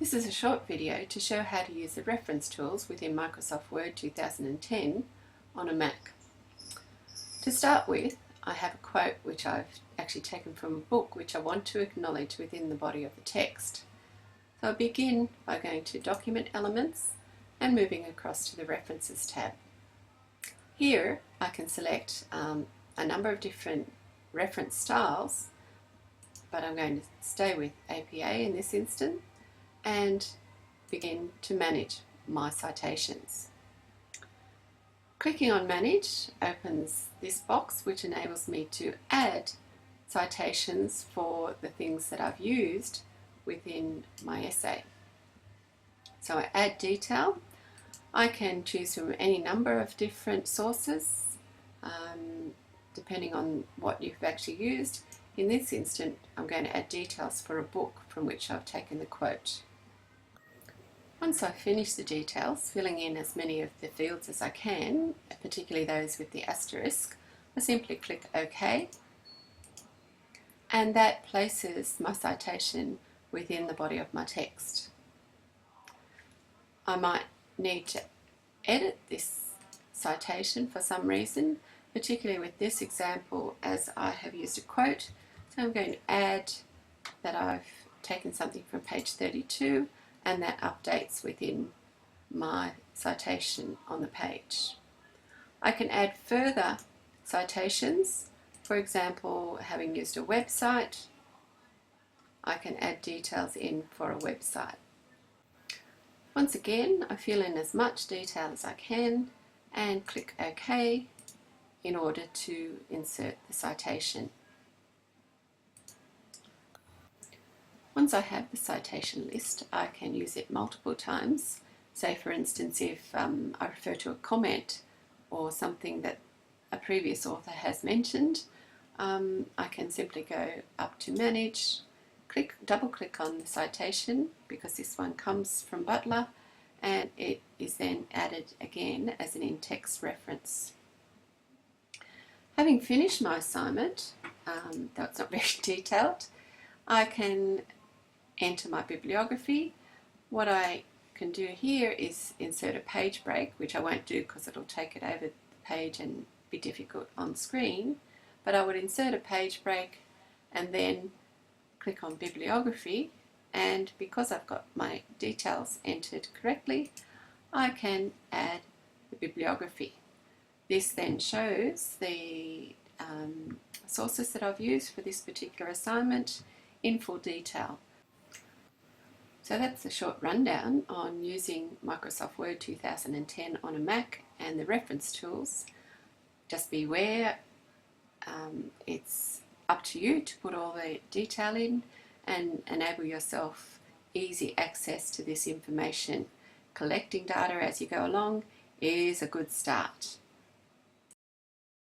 This is a short video to show how to use the reference tools within Microsoft Word 2010 on a Mac. To start with, I have a quote which I've actually taken from a book which I want to acknowledge within the body of the text. So I'll begin by going to Document Elements and moving across to the References tab. Here I can select a number of different reference styles, but I'm going to stay with APA in this instance and begin to manage my citations. Clicking on Manage opens this box which enables me to add citations for the things that I've used within my essay. So I add detail. I can choose from any number of different sources depending on what you've actually used. In this instance, I'm going to add details for a book from which I've taken the quote. Once I've finished the details, filling in as many of the fields as I can, particularly those with the asterisk, I simply click OK, and that places my citation within the body of my text. I might need to edit this citation for some reason, particularly with this example as I have used a quote. So I'm going to add that I've taken something from page 32 and that updates within my citation on the page. I can add further citations, for example, having used a website, I can add details in for a website. Once again, I fill in as much detail as I can and click OK in order to insert the citation. Once I have the citation list, I can use it multiple times. Say for instance, if I refer to a comment or something that a previous author has mentioned, I can simply go up to Manage, double click on the citation because this one comes from Butler, and it is then added again as an in-text reference. Having finished my assignment, though it's not very detailed, I can enter my bibliography. What I can do here is insert a page break, which I won't do because it'll take it over the page and be difficult on screen, but I would insert a page break and then click on bibliography, and because I've got my details entered correctly, I can add the bibliography. This then shows the sources that I've used for this particular assignment in full detail. So that's a short rundown on using Microsoft Word 2010 on a Mac and the reference tools. Just beware, it's up to you to put all the detail in and enable yourself easy access to this information. Collecting data as you go along is a good start.